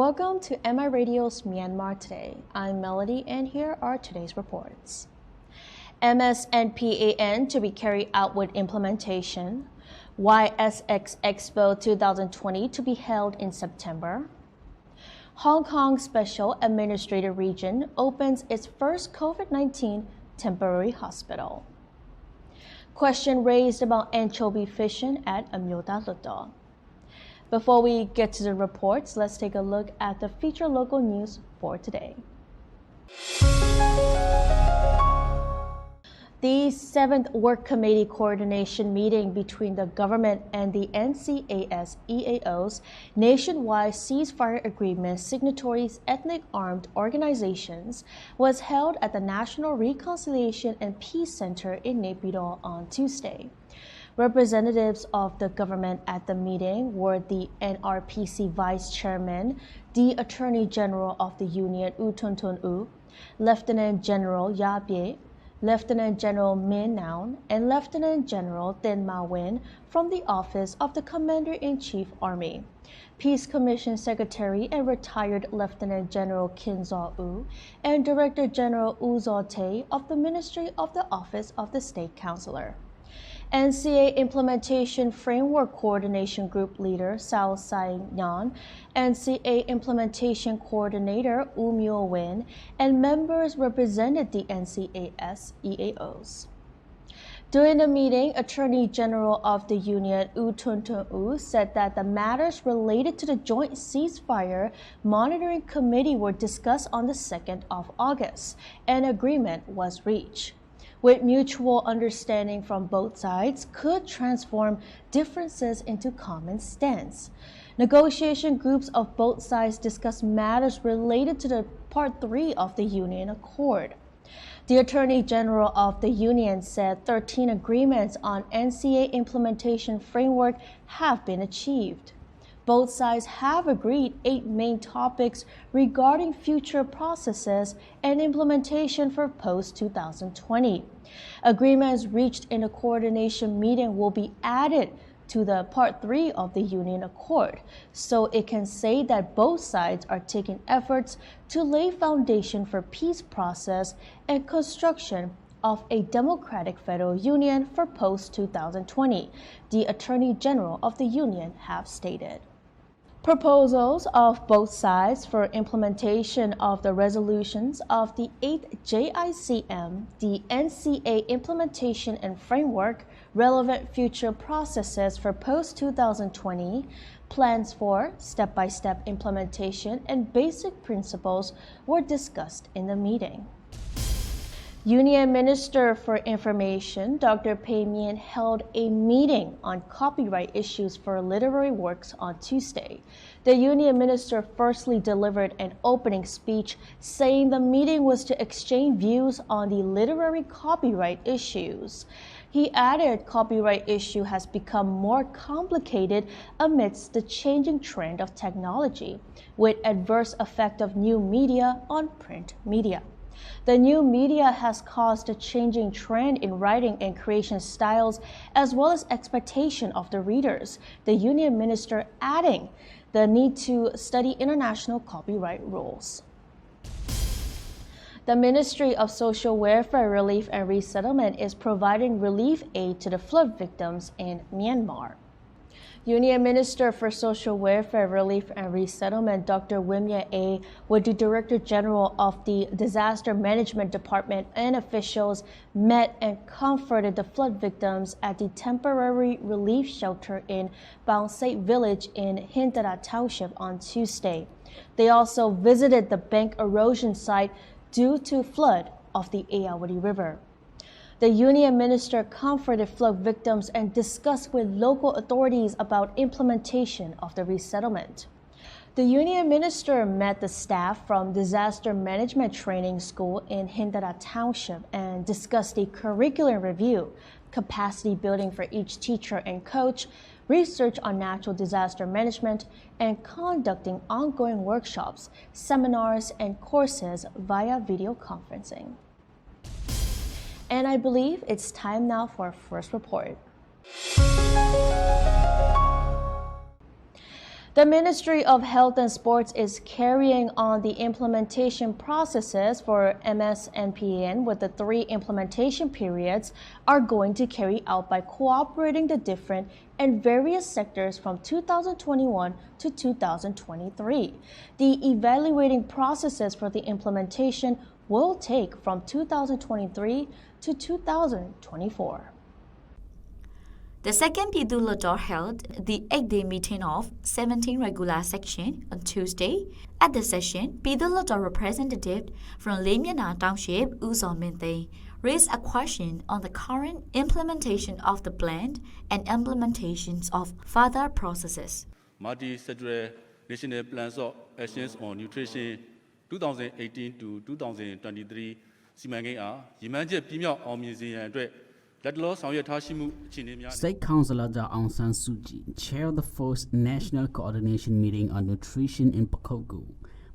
Welcome to MI Radio's Myanmar Today. I'm Melody and here are today's reports. MS-NPAN to be carried out with implementation. YSX Expo 2020 to be held in September. Hong Kong Special Administrative Region opens its first COVID-19 temporary hospital. Question raised about anchovy fishing at Amyotha Hluttaw. Before we get to the reports, let's take a look at the featured local news for today. The 7th Work Committee coordination meeting between the government and the NCAS EAO's nationwide ceasefire agreement signatories ethnic armed organizations was held at the National Reconciliation and Peace Center in Naypyidaw on Tuesday. Representatives of the government at the meeting were the NRPC Vice Chairman, the Attorney General of the Union U Thun Thun U, Lieutenant General Ya Pye, Lieutenant General Min Naun, and Lieutenant General Tin Ma Win from the Office of the Commander-in-Chief Army, Peace Commission Secretary and retired Lieutenant General Kin Zaw U, and Director General U Zaw Tay of the Ministry of the Office of the State Councilor. NCA Implementation Framework Coordination Group Leader Sao Sai Nhan, NCA Implementation Coordinator U Myo Win, and members represented the NCAS EAOs. During the meeting, Attorney General of the Union U Thun Thun U said that the matters related to the Joint Ceasefire Monitoring Committee were discussed on the 2nd of August, and agreement was reached, with mutual understanding from both sides could transform differences into common stance. Negotiation groups of both sides discussed matters related to the Part 3 of the Union Accord. The Attorney General of the Union said 13 agreements on NCA implementation framework have been achieved. Both sides have agreed 8 main topics regarding future processes and implementation for post-2020. Agreements reached in the coordination meeting will be added to the Part 3 of the Union Accord, so it can say that both sides are taking efforts to lay foundation for peace process and construction of a democratic federal union for post-2020, the Attorney General of the Union have stated. Proposals of both sides for implementation of the resolutions of the 8th JICM, the NCA Implementation and Framework, relevant future processes for post-2020, plans for step-by-step implementation and basic principles were discussed in the meeting. Union Minister for Information, Dr. Pei Mien, held a meeting on copyright issues for literary works on Tuesday. The Union Minister firstly delivered an opening speech saying the meeting was to exchange views on the literary copyright issues. He added copyright issue has become more complicated amidst the changing trend of technology, with adverse effect of new media on print media. The new media has caused a changing trend in writing and creation styles as well as expectation of the readers, the Union Minister adding the need to study international copyright rules. The Ministry of Social Welfare, Relief and Resettlement is providing relief aid to the flood victims in Myanmar. Union Minister for Social Welfare, Relief and Resettlement, Dr. Wim Ye A, with the Director General of the Disaster Management Department and officials met and comforted the flood victims at the temporary relief shelter in Baungsait Village in Hintara Township on Tuesday. They also visited the bank erosion site due to flood of the Ayeyarwady River. The Union Minister comforted flood victims and discussed with local authorities about implementation of the resettlement. The Union Minister met the staff from Disaster Management Training School in Hintara Township and discussed the curriculum review, capacity building for each teacher and coach, research on natural disaster management, and conducting ongoing workshops, seminars, and courses via video conferencing. And I believe it's time now for our first report. The Ministry of Health and Sports is carrying on the implementation processes for MS-NPAN with the 3 implementation periods are going to carry out by cooperating the different and various sectors from 2021 to 2023. The evaluating processes for the implementation will take from 2023 to 2024. The second Myanmar Today held the 8-day meeting of 17 regular section on Tuesday. At the session, Myanmar Today representative from Myanmar Township, Minthe, raised a question on the current implementation of the plan and implementations of further processes. Multi-sectoral national plans of actions on nutrition 2018 to 2023 စီမံကိန်းအားရည်မှန်းချက်ပြည့်မြောက်အောင်မြင်စေရန်အတွက် State Councillor Aung San Suu Kyi chaired the first National Coordination Meeting on Nutrition in Pakokgu,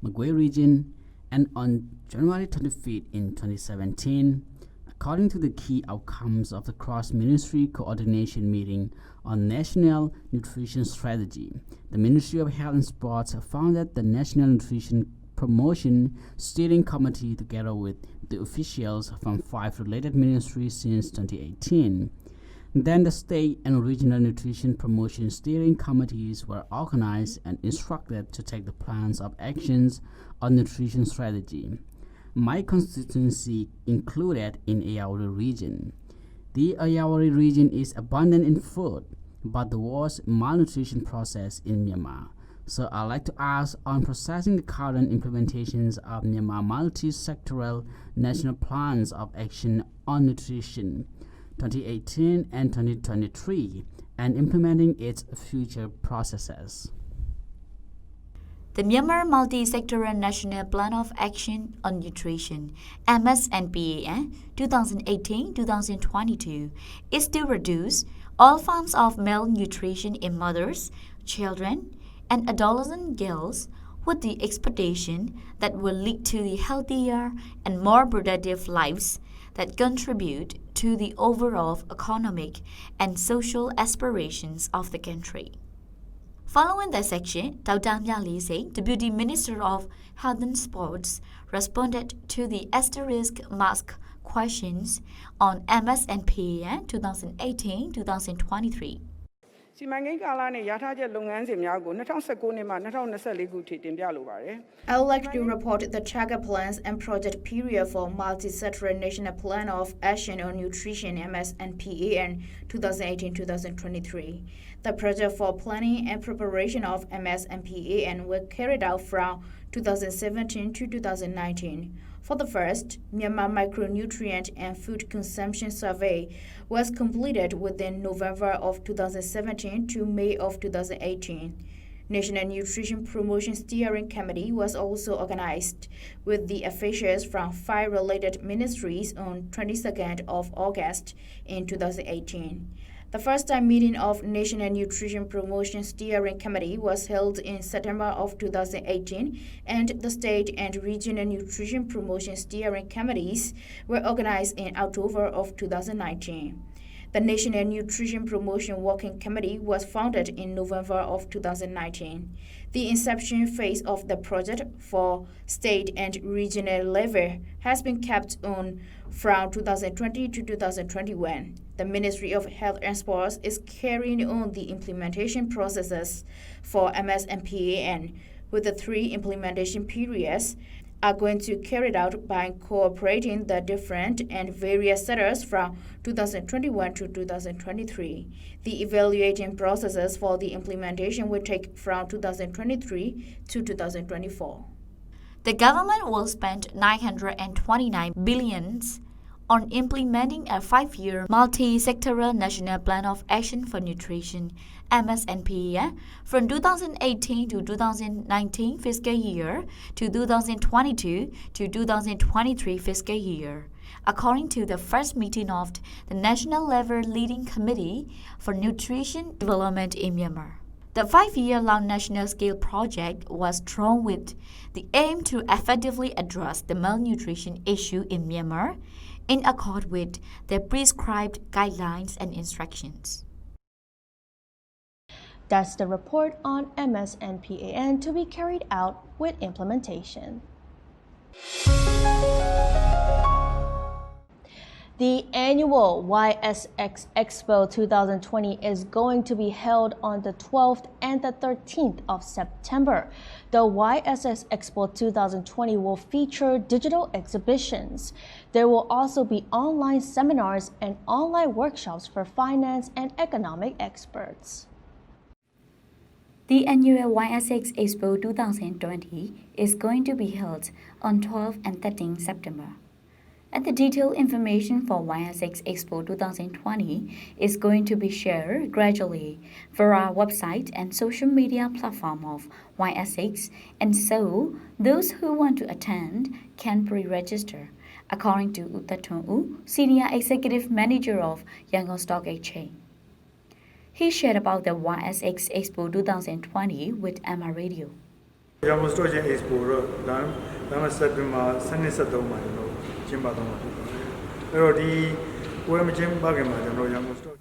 Magwe region, and on January 25th in 2017, according to the key outcomes of the cross-ministry coordination meeting on National Nutrition Strategy. The Ministry of Health and Sports found that the National Nutrition Promotion Steering Committee, together with the officials from 5 related ministries since 2018. Then the state and regional nutrition promotion steering committees were organized and instructed to take the plans of actions on nutrition strategy. My constituency included in Ayawari region. The Ayawari region is abundant in food, but there was malnutrition process in Myanmar. So I'd like to ask on processing the current implementations of Myanmar multi-sectoral national plans of action on nutrition 2018 and 2023 and implementing its future processes. The Myanmar Multi-Sectoral National Plan of Action on Nutrition MS-NPAN 2018-2022 is to reduce all forms of malnutrition in mothers, children, and adolescent girls with the expectation that will lead to the healthier and more productive lives that contribute to the overall economic and social aspirations of the country. Following the section, Dr. Mya, Deputy Minister of Health and Sports, responded to the asterisk mask questions on MS-NPAN 2018-2023. စီမံကိန်းကာလနဲ့ရထားချက်လုပ်ငန်းစဉ်များကို2019နှစ်မှ2024ခုထိတင်ပြလိုပါတယ် I would like to report the target plans and project period for multi-sectoral national plan of action on nutrition MS-NPAN 2018-2023. The project for planning and preparation of MS-NPAN were carried out from 2017 to 2019. For the first, Myanmar Micronutrient and Food Consumption Survey was completed within November of 2017 to May of 2018. National Nutrition Promotion Steering Committee was also organized with the officials from 5 related ministries on 22nd of August in 2018. The first-time meeting of National Nutrition Promotion Steering Committee was held in September of 2018, and the State and Regional Nutrition Promotion Steering Committees were organized in October of 2019. The National Nutrition Promotion Working Committee was founded in November of 2019. The inception phase of the project for state and regional level has been kept on from 2020 to 2021. The Ministry of Health and Sports is carrying on the implementation processes for MS-NPAN, with the 3 implementation periods are going to carry it out by cooperating the different and various sectors from 2021 to 2023. The evaluating processes for the implementation will take from 2023 to 2024. The government will spend 929 billion on implementing a 5-year multi-sectoral national plan of action for nutrition MS-NPAN from 2018 to 2019 fiscal year to 2022 to 2023 fiscal year, according to the first meeting of the National Level Leading Committee for Nutrition Development in Myanmar. The 5-year-long national-scale project was drawn with the aim to effectively address the malnutrition issue in Myanmar in accord with the prescribed guidelines and instructions. That's the report on MS-NPAN to be carried out with implementation. The annual YSX Expo 2020 is going to be held on the 12th and the 13th of September. The YSX Expo 2020 will feature digital exhibitions. There will also be online seminars and online workshops for finance and economic experts. The annual YSX Expo 2020 is going to be held on 12 and 13 September. And the detailed information for YSX Expo 2020 is going to be shared gradually for our website and social media platform of YSX, and so those who want to attend can pre-register, according to Amyotha Hluttaw, Senior Executive Manager of Yangon Stock Exchange. He shared about the YSX Expo 2020 with Myanmar Radio. Yangon Stock Expo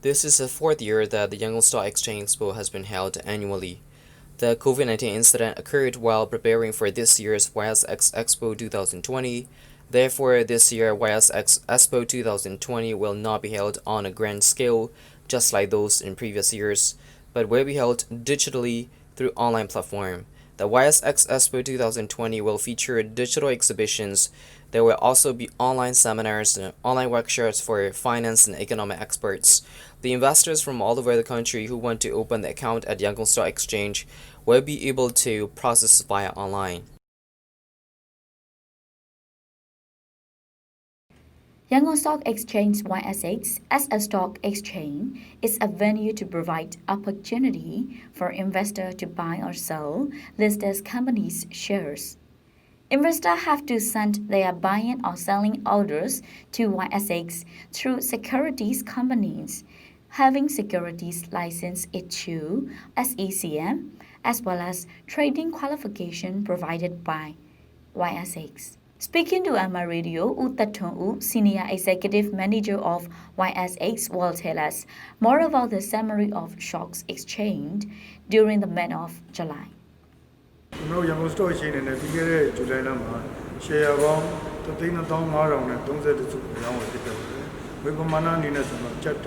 This is the fourth year that the Yangon Stock Exchange Expo has been held annually. The COVID-19 incident occurred while preparing for this year's YSX Expo 2020. Therefore, this year YSX Expo 2020 will not be held on a grand scale, just like those in previous years, but will be held digitally through online platform. The YSX Expo 2020 will feature digital exhibitions. There will also be online seminars and online workshops for finance and economic experts. The investors from all over the country who want to open the account at Yangon Stock Exchange will be able to process via online. Yangon Stock Exchange YSX as a stock exchange is a venue to provide opportunity for investors to buy or sell listed companies' shares. Investors have to send their buying or selling orders to YSX through securities companies having securities license issue SECM, as well as trading qualification provided by YSX. Speaking to Myanmar Radio, Amyotha Hluttaw, Senior Executive Manager of YSX, will tell us more about the summary of stocks exchanged during the month of July. Yangon Stock Exchange in July share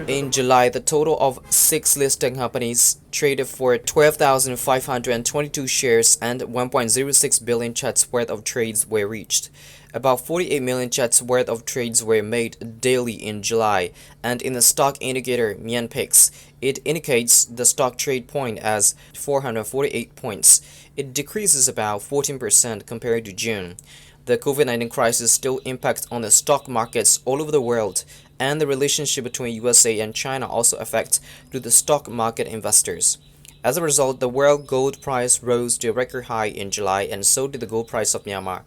In July, the total of 6 listed companies traded for 12,522 shares and 1.06 billion kyats worth of trades were reached. About 48 million kyats worth of trades were made daily in July, and in the stock indicator MYANPIX, it indicates the stock trade point as 448 points. It decreases about 14% compared to June. The COVID-19 crisis still impacts on the stock markets all over the world, and the relationship between USA and China also affects to the stock market investors. As a result, the world gold price rose to a record high in July, and so did the gold price of Myanmar.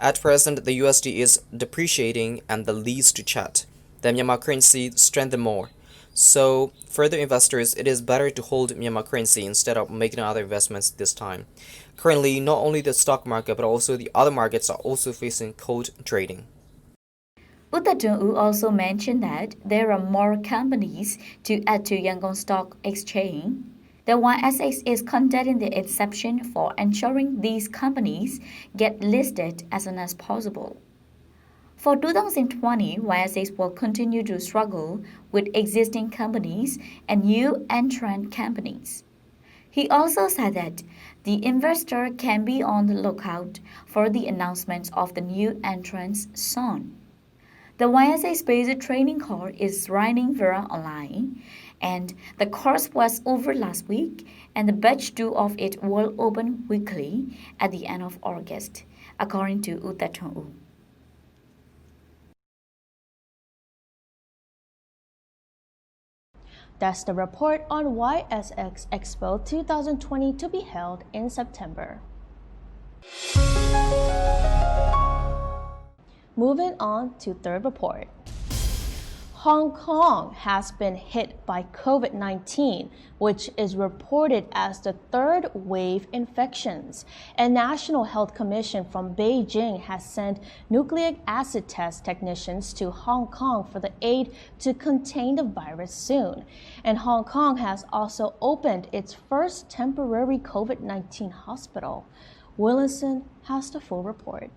At present, the USD is depreciating and the leads to chat. The Myanmar currency strengthened more. So, for the investors, it is better to hold Myanmar currency instead of making other investments this time. Currently, not only the stock market but also the other markets are also facing cold trading. Amyotha Hluttaw also mentioned that there are more companies to add to Yangon Stock Exchange. The YSX is conducting the exception for ensuring these companies get listed as soon as possible. For 2020, YSX will continue to struggle with existing companies and new entrant companies. He also said that the investor can be on the lookout for the announcements of the new entrants soon. The YSX-based training course is running via online, and the course was over last week, and the batch 2 of it will open weekly at the end of August, according to Amyotha Hluttaw. That's the report on YSX Expo 2020 to be held in September. Moving on to third report. Hong Kong has been hit by COVID-19, which is reported as the third wave infections. A National Health Commission from Beijing has sent nucleic acid test technicians to Hong Kong for the aid to contain the virus soon. And Hong Kong has also opened its first temporary COVID-19 hospital. Willinson has the full report.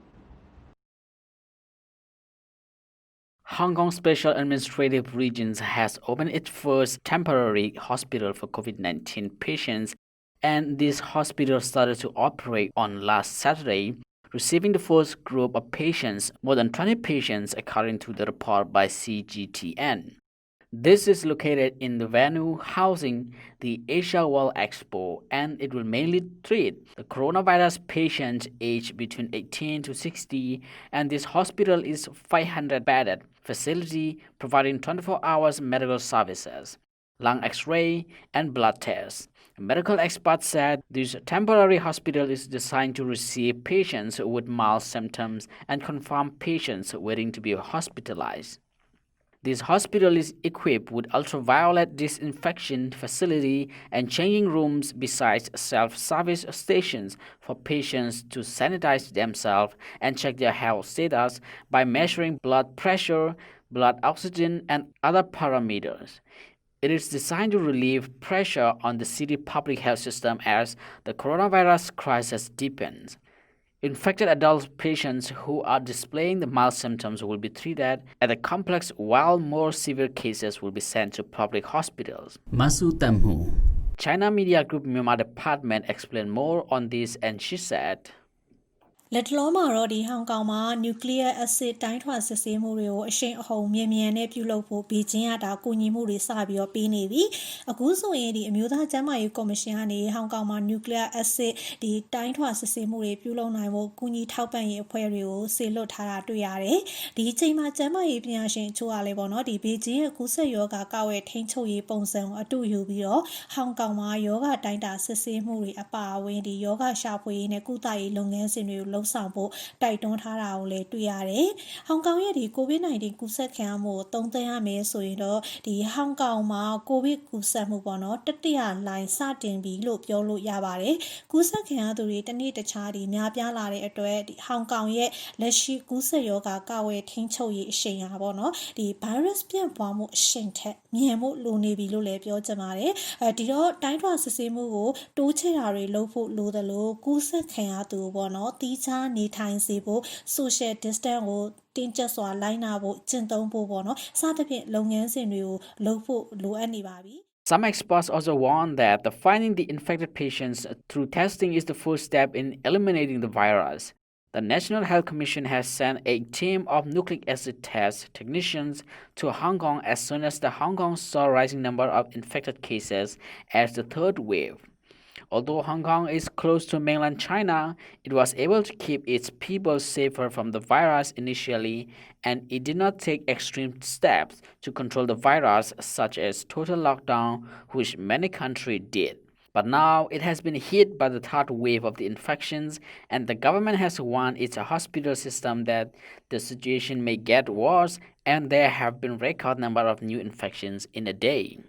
Hong Kong Special Administrative Regions has opened its first temporary hospital for COVID-19 patients, and this hospital started to operate on last Saturday, receiving the first group of patients, more than 20 patients according to the report by CGTN. This is located in the venue housing the YSX Expo, and it will mainly treat the coronavirus patients aged between 18 to 60, and this hospital is 500-bedded facility providing 24 hours medical services, lung x-ray, and blood tests. Medical experts said this temporary hospital is designed to receive patients with mild symptoms and confirm patients waiting to be hospitalized. This hospital is equipped with ultraviolet disinfection facility and changing rooms besides self-service stations for patients to sanitize themselves and check their health status by measuring blood pressure, blood oxygen, and other parameters. It is designed to relieve pressure on the city public health system as the coronavirus crisis deepens. Infected adult patients who are displaying the mild symptoms will be treated at the complex, while more severe cases will be sent to public hospitals. Masu Tamhu. China Media Group Myanmar Department explained more on this, and she said, Let Loma di Hong Kong ma nuclear acid time system murio shin home mian nebulo for Beijing at a kunimuri sabio pinevi. A guzo in the Amyotha Hluttaw Commission Hong Kong ma nuclear acid the time system muri pulo naivo kuni taupan perio se lotara to yare. The Chima Jama Ibiashin to Alevono di Beijing Kusa yoga kawe tencho ye ponsen a do you bio Hong Kong ma yoga time system muri apa when the yoga shop in a kutai long as in sample တိုက်တွန်းထားတာကိုလည်းတွေ့ရတယ်။ဟောင်ကောင်ရဲ့ဒီ COVID-19 ကူးစက်ခံရမှုကိုတုံ့ပြန်ရမယ်ဆိုရင်တော့ဒီဟောင်ကောင်မှာ COVID ကူးစက်မှုပေါ့နော်တတိယလိုင်းစတင်ပြီလို့ပြောလို့ရပါတယ်။ကူးစက်ခံရသူတွေတစ်နေ့တခြားဒီများပြားလာတဲ့အတွက်ဒီဟောင်ကောင်ရဲ့လက်ရှိကူးစက်ရောဂါကာဝယ်ထိန်းချုပ်ရေးအရှိန်ဟာပေါ့နော်ဒီ virus ပြန့်ပွားမှုအရှိန်ထက်မြန်မှုလိုနေပြီလို့လည်းပြောချင်ပါတယ်။ဒီတော့တိုင်းထွာစစ်ဆေးမှုကိုတိုးချဲ့တာတွေလုပ်ဖို့လိုတယ်လို့ကူးစက်ခံရသူပေါ့နော်တီးခြားနေထိုင်စေဖို့ social distance ကိုတင်းကျပ်စွာလိုက်နာဖို့ကျင့်သုံးဖို့ပေါ့နော်စသဖြင့်လုပ်ငန်းစဉ်တွေကိုလုပ်ဖို့လိုအပ်နေပါပြီ Some experts also warn that finding the infected patients through testing is the first step in eliminating the virus. The National Health Commission has sent a team of nucleic acid test technicians to Hong Kong as soon as the Hong Kong saw a rising number of infected cases as the third wave. Although Hong Kong is close to mainland China, it was able to keep its people safer from the virus initially, and it did not take extreme steps to control the virus, such as total lockdown, which many countries did. But now it has been hit by the third wave of the infections, and the government has warned its hospital system that the situation may get worse, and there have been record number of new infections in a day.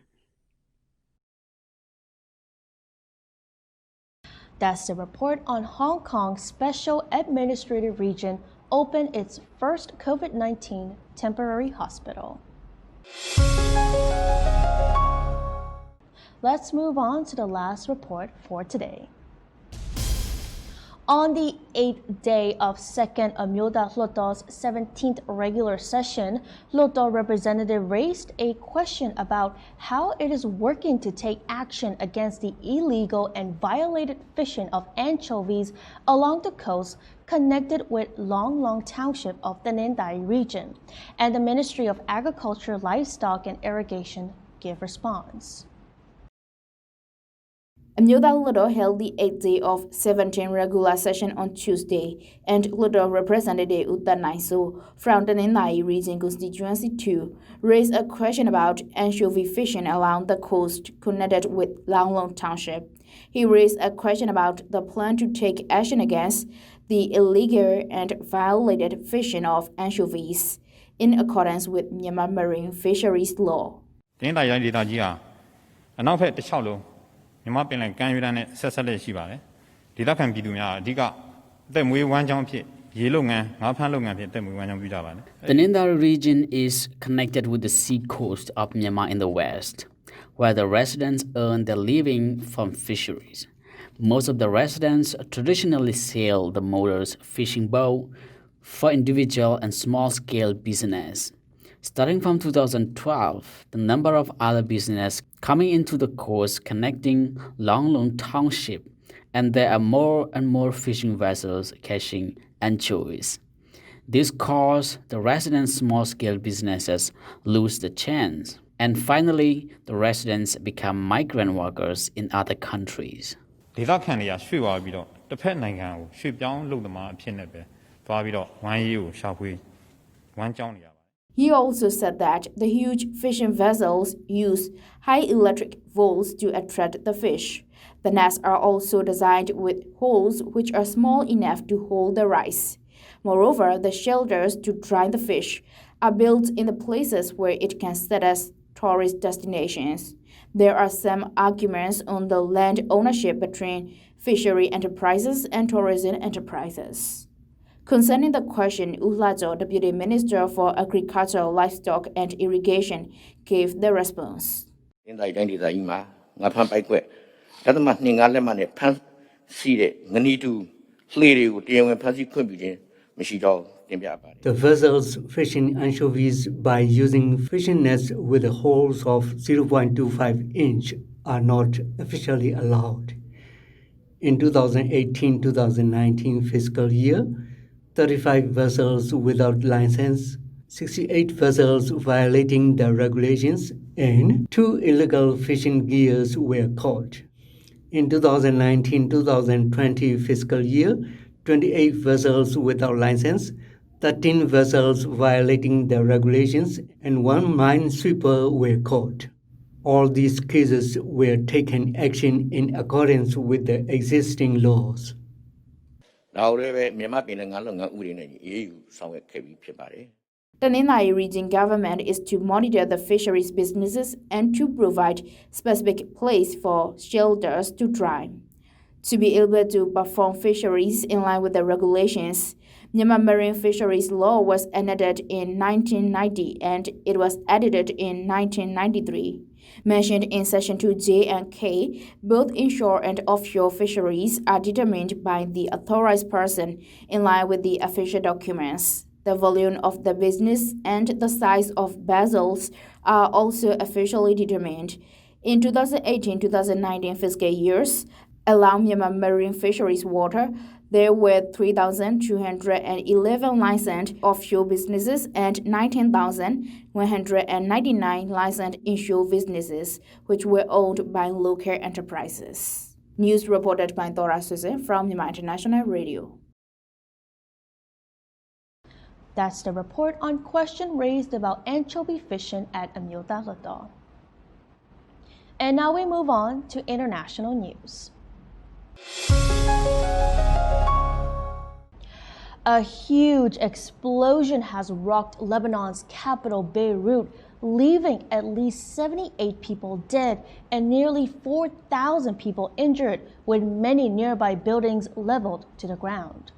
That's the report on Hong Kong's Special Administrative Region opened its first COVID-19 temporary hospital. Let's move on to the last report for today. On the 8th day of second Amyotha Hluttaw's 17th regular session, Hluttaw representative raised a question about how it is working to take action against the illegal and violated fishing of anchovies along the coast connected with Long Long Township of the Nindai region. And the Ministry of Agriculture, Livestock and Irrigation gave response. Amyotha Hluttaw held the 8th day of 17th regular session on Tuesday, and Hluttaw Representative Utta Naiso from the Nindai Region Constituency 2 raised a question about anchovy fishing along the coast connected with Long Long Township. He raised a question about the plan to take action against the illegal and violated fishing of anchovies. in accordance with Myanmar Marine Fisheries Law. တင်းတိုင်းရိုင်းဒေသကြီးဟာအနောက်ဘက်တစ်လျှောက်လုံးမြန်မာပင်လယ်ကမ်းရိုးတန်းနဲ့ဆက်ဆက်လက်ရှိပါတယ်။ဒေသခံပြည်သူများအဓိကအသက်မွေးဝမ်းကြောင်းဖြစ်ရေလုပ်ငန်းငါးဖမ်းလုပ်ငန်းဖြစ်အသက်မွေးဝမ်းကြောင်းပြုကြပါတယ်။ The Nindari region is connected with the sea coast of Myanmar in the west, where the residents earn their living from fisheries. Most of the residents traditionally sail the motors fishing boat for individual and small-scale business. Starting from 2012, the number of other businesses coming into the coast connecting Longlong Township, and there are more and more fishing vessels catching anchovies. This caused the residents' small-scale businesses lose the chance, and finally, the residents become migrant workers in other countries. ဒေသခံတွေကရွှေ့သွားပြီးတော့တစ်ဖက်နိုင်ငံကိုရွှေ့ပြောင်းလုပ်သမားအဖြစ်နဲ့ပဲသွားပြီးတော့ဝမ်းရေးကိုရှာဖွေဝမ်းကြောင်းနေရပါတယ် He also said that the huge fishing vessels use high electric volts to attract the fish. The nets are also designed with holes which are small enough to hold the rice. Moreover, the shelters to dry the fish are built in the places where it can set as tourist destinations. There are some arguments on the land ownership between fishery enterprises and tourism enterprises. Concerning the question, Hluttaw, Deputy Minister for Agriculture, Livestock and Irrigation, gave the response. In the identity, I found by quick. That the man in pan seated, Nanitu, Lady, the Pansy Kumbi, Michido, The vessels fishing anchovies by using fishing nets with holes of 0.25 inch are not officially allowed. In 2018-2019 fiscal year, 35 vessels without license, 68 vessels violating the regulations, and 2 illegal fishing gears were caught. In 2019-2020 fiscal year, 28 vessels without license, 13 vessels violating the regulations, and 1 minesweeper were caught. All these cases were taken action in accordance with the existing laws. The Nindari region government is to monitor the fisheries businesses and to provide specific place for shelters to dry. To be able to perform fisheries in line with the regulations, Myanmar Marine Fisheries Law was enacted in 1990 and it was edited in 1993. Mentioned in Section 2J and K, both inshore and offshore fisheries are determined by the authorized person in line with the official documents. The volume of the business and the size of vessels are also officially determined. In 2018-2019 fiscal years, along Myanmar Marine Fisheries water, there were 3,211 licensed offshore businesses and 19,199 licensed inshore businesses, which were owned by local enterprises. News reported by Dora Susan from Myanmar International Radio. That's the report on question raised about anchovy fishing at Amyotha Hluttaw. And now we move on to international news. A huge explosion has rocked Lebanon's capital Beirut, leaving at least 78 people dead and nearly 4,000 people injured, with many nearby buildings leveled to the ground.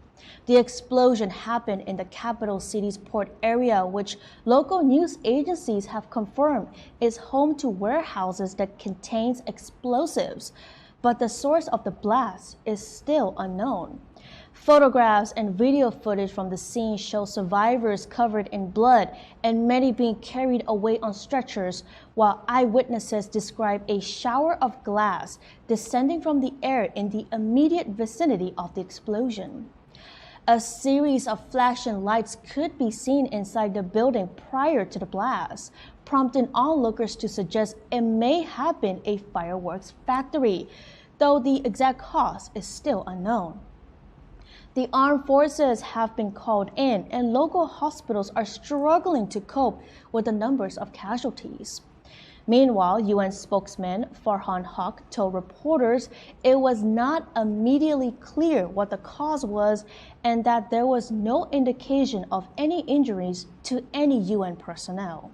The explosion happened in the capital city's port area, which local news agencies have confirmed is home to warehouses that contains explosives, but the source of the blast is still unknown. Photographs and video footage from the scene show survivors covered in blood and many being carried away on stretchers, while eyewitnesses describe a shower of glass descending from the air in the immediate vicinity of the explosion. A series of flashing lights could be seen inside the building prior to the blast, prompting onlookers to suggest it may have been a fireworks factory, though the exact cause is still unknown. The armed forces have been called in, and local hospitals are struggling to cope with the numbers of casualties. Meanwhile, UN spokesman Farhan Haq told reporters it was not immediately clear what the cause was and that there was no indication of any injuries to any UN personnel.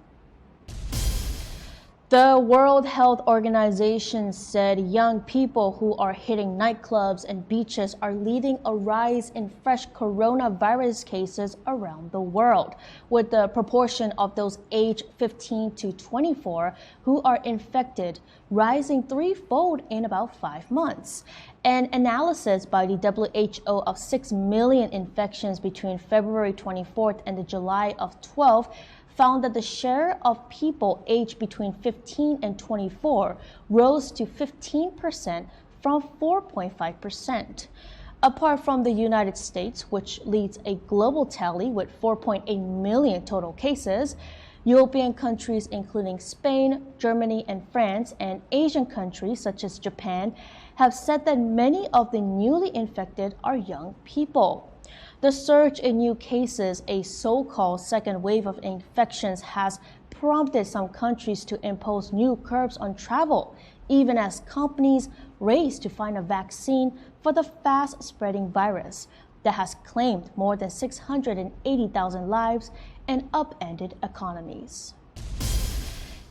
The World Health Organization said young people who are hitting nightclubs and beaches are leading a rise in fresh coronavirus cases around the world, with the proportion of those aged 15 to 24 who are infected rising threefold in about 5 months. An analysis by the WHO of 6 million infections between February 24th and July of 12th found that the share of people aged between 15 and 24 rose to 15% from 4.5%. Apart from the United States, which leads a global tally with 4.8 million total cases, European countries including Spain, Germany, and France, and Asian countries such as Japan have said that many of the newly infected are young people. The surge in new cases, a so-called second wave of infections, has prompted some countries to impose new curbs on travel, even as companies race to find a vaccine for the fast-spreading virus that has claimed more than 680,000 lives and upended economies.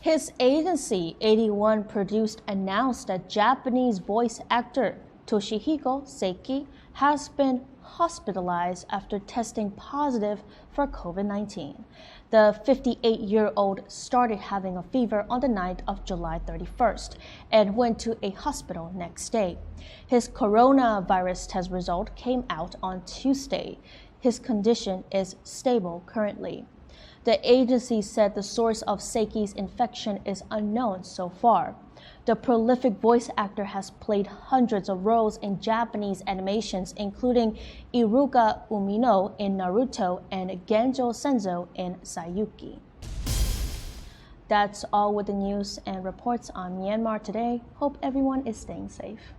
His agency, 81 Produced, announced that Japanese voice actor Toshihiko Seiki has been hospitalized after testing positive for COVID-19. The 58-year-old started having a fever on the night of July 31st and went to a hospital next day. His coronavirus test result came out on Tuesday. His condition is stable currently. The agency said the source of Seiki's infection is unknown so far. The prolific voice actor has played hundreds of roles in Japanese animations, including Iruka Umino in Naruto and Genjo Senzo in Sayuki. That's all with the news and reports on Myanmar Today. Hope everyone is staying safe.